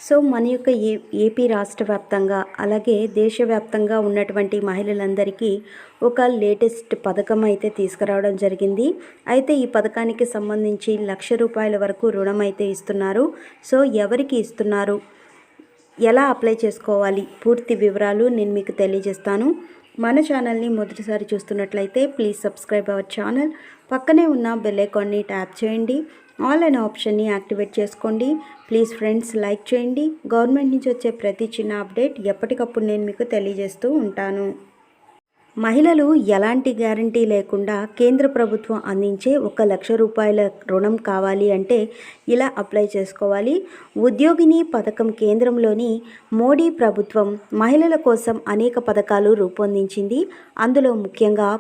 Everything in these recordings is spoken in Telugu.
సో మన యొక్క ఏపీ రాష్ట్ర వ్యాప్తంగా అలాగే దేశవ్యాప్తంగా ఉన్నటువంటి మహిళలందరికీ ఒక లేటెస్ట్ పథకం అయితే తీసుకురావడం జరిగింది. అయితే ఈ పథకానికి సంబంధించి ₹1,00,000 వరకు రుణం అయితే ఇస్తున్నారు. సో ఎవరికి ఇస్తున్నారు, ఎలా అప్లై చేసుకోవాలి, పూర్తి వివరాలు నేను మీకు తెలియజేస్తాను. మన ఛానల్ని మొదటిసారి చూస్తున్నట్లయితే ప్లీజ్ సబ్స్క్రైబ్ అవర్ ఛానల్. పక్కనే ఉన్న బెల్ ఐకాన్ని ట్యాప్ చేయండి. ఆల్ అనే ఆప్షన్ని యాక్టివేట్ చేసుకోండి. ప్లీజ్ ఫ్రెండ్స్ లైక్ చేయండి. గవర్నమెంట్ నుంచి వచ్చే ప్రతి చిన్న అప్డేట్ ఎప్పటికప్పుడు నేను మీకు తెలియజేస్తూ ఉంటాను. మహిళలు ఎలాంటి గ్యారంటీ లేకుండా కేంద్ర ప్రభుత్వం అందించే ₹1,00,000 రుణం కావాలి అంటే ఇలా అప్లై చేసుకోవాలి. ఉద్యోగిని పథకం కేంద్రంలోని మోడీ ప్రభుత్వం మహిళల కోసం అనేక పథకాలు రూపొందించింది. అందులో ముఖ్యంగా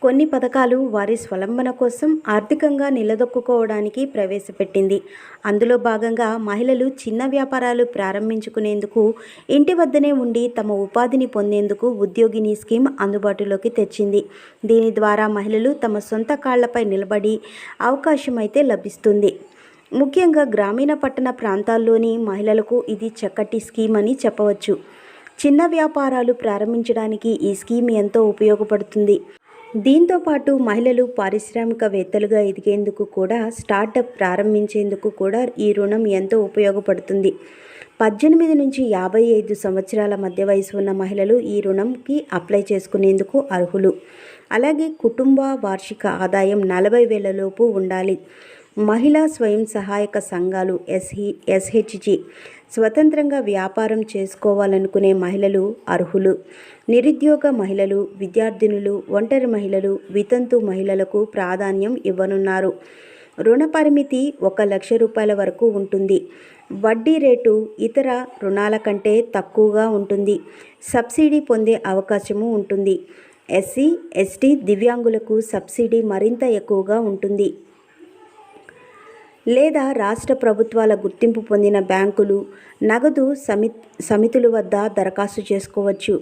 కొన్ని పథకాలు వారి స్వలంబన కోసం ఆర్థికంగా నిలదొక్కుకోవడానికి ప్రవేశపెట్టింది. అందులో భాగంగా మహిళలు చిన్న వ్యాపారాలు ప్రారంభించుకునేందుకు ఇంటి వద్దనే ఉండి తమ ఉపాధిని పొందేందుకు ఉద్యోగిని స్కీమ్ అందుబాటులోకి తెచ్చింది. దీని ద్వారా మహిళలు తమ సొంత కాళ్లపై నిలబడి అవకాశం అయితే లభిస్తుంది. ముఖ్యంగా గ్రామీణ పట్టణ ప్రాంతాల్లోని మహిళలకు ఇది చక్కటి స్కీమ్ అని చెప్పవచ్చు. చిన్న వ్యాపారాలు ప్రారంభించడానికి ఈ స్కీమ్ ఎంతో ఉపయోగపడుతుంది. దీంతోపాటు మహిళలు పారిశ్రామికవేత్తలుగా ఎదిగేందుకు కూడా, స్టార్టప్ ప్రారంభించేందుకు కూడా ఈ రుణం ఎంతో ఉపయోగపడుతుంది. 18 నుంచి 55 సంవత్సరాల మధ్య వయసు ఉన్న మహిళలు ఈ రుణంకి అప్లై చేసుకునేందుకు అర్హులు. అలాగే కుటుంబ వార్షిక ఆదాయం 40,000 లోపు ఉండాలి. మహిళా స్వయం సహాయక సంఘాలు SHG స్వతంత్రంగా వ్యాపారం చేసుకోవాలనుకునే మహిళలు అర్హులు. నిరుద్యోగ మహిళలు, విద్యార్థినులు, ఒంటరి మహిళలు, వితంతు మహిళలకు ప్రాధాన్యం ఇవ్వనున్నారు. రుణ పరిమితి ₹1,00,000 వరకు ఉంటుంది. వడ్డీ రేటు ఇతర రుణాల కంటే తక్కువగా ఉంటుంది. సబ్సిడీ పొందే అవకాశము ఉంటుంది. SC, ST, దివ్యాంగులకు సబ్సిడీ మరింత ఎక్కువగా ఉంటుంది. లేదా రాష్ట్ర ప్రభుత్వాల గుర్తింపు పొందిన బ్యాంకులు, నగదు సమితుల వద్ద దరఖాస్తు చేసుకోవచ్చు.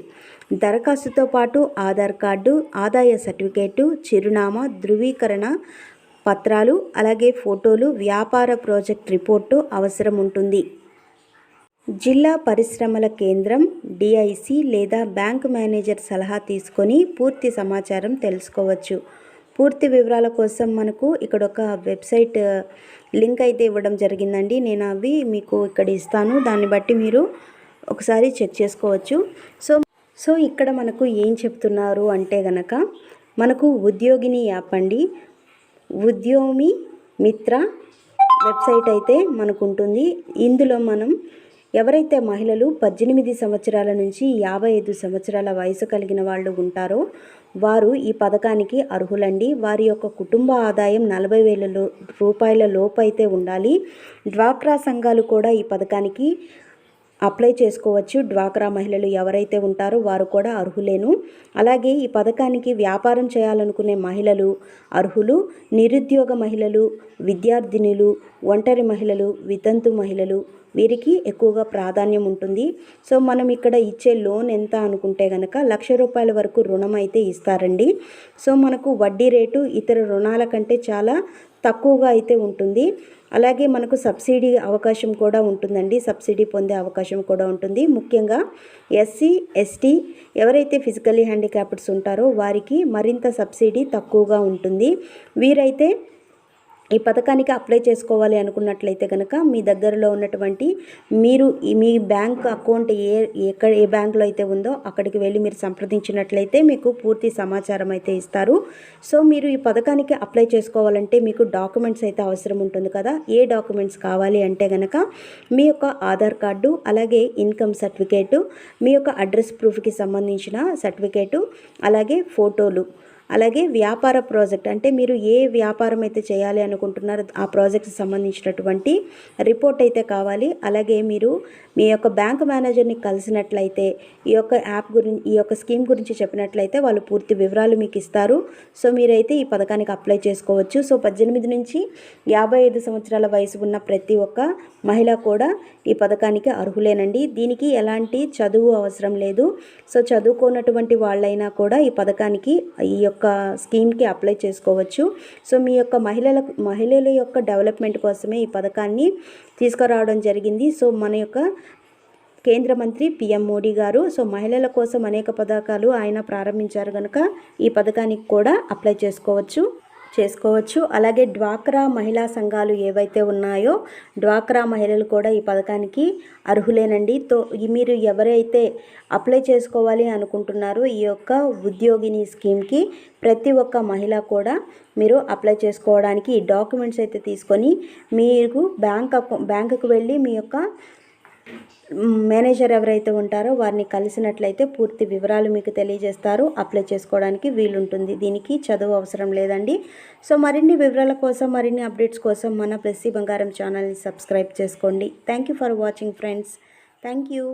దరఖాస్తుతో పాటు ఆధార్ కార్డు, ఆదాయ సర్టిఫికేటు, చిరునామా ధృవీకరణ పత్రాలు, అలాగే ఫోటోలు, వ్యాపార ప్రాజెక్ట్ రిపోర్టు అవసరం ఉంటుంది. జిల్లా పరిశ్రమల కేంద్రం DIC లేదా బ్యాంక్ మేనేజర్ సలహా తీసుకొని పూర్తి సమాచారం తెలుసుకోవచ్చు. పూర్తి వివరాల కోసం మనకు ఇక్కడ ఒక వెబ్సైట్ లింక్ అయితే ఇవ్వడం జరిగిందండి. నేను అవి మీకు ఇక్కడ ఇస్తాను. దాన్ని బట్టి మీరు ఒకసారి చెక్ చేసుకోవచ్చు. సో ఇక్కడ మనకు ఏం చెప్తున్నారు అంటే గనక, మనకు ఉద్యోగిని యాప్ అండి, ఉద్యోమి మిత్ర వెబ్సైట్ అయితే మనకు ఉంటుంది. ఇందులో మనం ఎవరైతే మహిళలు 18 సంవత్సరాల నుంచి 55 సంవత్సరాల వయసు కలిగిన వాళ్ళు ఉంటారో వారు ఈ పథకానికి అర్హులండి. వారి యొక్క కుటుంబ ఆదాయం ₹40,000 లోపు అయితే ఉండాలి. డ్వాక్రా సంఘాలు కూడా ఈ పథకానికి అప్లై చేసుకోవచ్చు. డ్వాక్రా మహిళలు ఎవరైతే ఉంటారో వారు కూడా అర్హులేను. అలాగే ఈ పథకానికి వ్యాపారం చేయాలనుకునే మహిళలు అర్హులు. నిరుద్యోగ మహిళలు, విద్యార్థినులు, ఒంటరి మహిళలు, వితంతు మహిళలు వీరికి ఎక్కువగా ప్రాధాన్యం ఉంటుంది. సో మనం ఇక్కడ ఇచ్చే లోన్ ఎంత అనుకుంటే కనుక ₹1,00,000 వరకు రుణం అయితే ఇస్తారండి. సో మనకు వడ్డీ రేటు ఇతర రుణాల కంటే చాలా తక్కువగా అయితే ఉంటుంది. అలాగే మనకు సబ్సిడీ అవకాశం కూడా ఉంటుందండి. సబ్సిడీ పొందే అవకాశం కూడా ఉంటుంది. ముఖ్యంగా SC, ST ఎవరైతే ఫిజికల్లీ హ్యాండిక్యాప్డ్స్ ఉంటారో వారికి మరింత సబ్సిడీ తక్కువగా ఉంటుంది. వీరైతే ఈ పథకానికి అప్లై చేసుకోవాలి అనుకున్నట్లయితే కనుక మీ దగ్గరలో ఉన్నటువంటి మీ బ్యాంక్ అకౌంట్ ఏ బ్యాంకులో అయితే ఉందో అక్కడికి వెళ్ళి మీరు సంప్రదించినట్లయితే మీకు పూర్తి సమాచారం అయితే ఇస్తారు. సో మీరు ఈ పథకానికి అప్లై చేసుకోవాలంటే మీకు డాక్యుమెంట్స్ అయితే అవసరం ఉంటుంది కదా. ఏ డాక్యుమెంట్స్ కావాలి అంటే కనుక మీ యొక్క ఆధార్ కార్డు, అలాగే ఇన్కమ్ సర్టిఫికేటు, మీ యొక్క అడ్రస్ ప్రూఫ్కి సంబంధించిన సర్టిఫికేటు, అలాగే ఫోటోలు, అలాగే వ్యాపార ప్రాజెక్ట్ అంటే మీరు ఏ వ్యాపారం అయితే చేయాలి అనుకుంటున్నారో ఆ ప్రాజెక్ట్కి సంబంధించినటువంటి రిపోర్ట్ అయితే కావాలి. అలాగే మీరు మీ యొక్క బ్యాంక్ మేనేజర్ని కలిసినట్లయితే ఈ యొక్క స్కీమ్ గురించి చెప్పినట్లయితే వాళ్ళు పూర్తి వివరాలు మీకు ఇస్తారు. సో మీరైతే ఈ పథకానికి అప్లై చేసుకోవచ్చు. సో 18 నుంచి 55 సంవత్సరాల వయసు ఉన్న ప్రతి ఒక్క మహిళ కూడా ఈ పథకానికి అర్హులేనండి. దీనికి ఎలాంటి చదువు అవసరం లేదు. సో చదువుకోనటువంటి వాళ్ళైనా కూడా ఈ పథకానికి ఈ యొక్క యొక్క స్కీమ్కి అప్లై చేసుకోవచ్చు. సో మీ యొక్క మహిళల యొక్క డెవలప్మెంట్ కోసమే ఈ పథకాన్ని తీసుకురావడం జరిగింది. సో మన యొక్క కేంద్ర మంత్రి పిఎం మోడీ గారు సో మహిళల కోసం అనేక పథకాలు ఆయన ప్రారంభించారు కనుక ఈ పథకానికి కూడా అప్లై చేసుకోవచ్చు. అలాగే డ్వాక్రా మహిళా సంఘాలు ఏవైతే ఉన్నాయో డ్వాక్రా మహిళలు కూడా ఈ పథకానికి అర్హులేనండి. మీరు ఎవరైతే అప్లై చేసుకోవాలి అనుకుంటున్నారో ఈ యొక్క ఉద్యోగిని స్కీమ్కి ప్రతి ఒక్క మహిళ కూడా మీరు అప్లై చేసుకోవడానికి ఈ డాక్యుమెంట్స్ అయితే తీసుకొని మీరు బ్యాంకుకు వెళ్ళి మీ యొక్క మేనేజర్ ఎవరైతే ఉంటారో వారిని కలిసినట్లయితే పూర్తి వివరాలు మీకు తెలియజేస్తారు. అప్లై చేసుకోవడానికి వీలుంటుంది. దీనికి చదువు అవసరం లేదండి. సో మరిన్ని వివరాల కోసం మరిన్ని అప్డేట్స్ కోసం మన ప్రెస్సీ బంగారం ఛానల్ని సబ్స్క్రైబ్ చేసుకోండి. Thank you for watching friends. Thank you.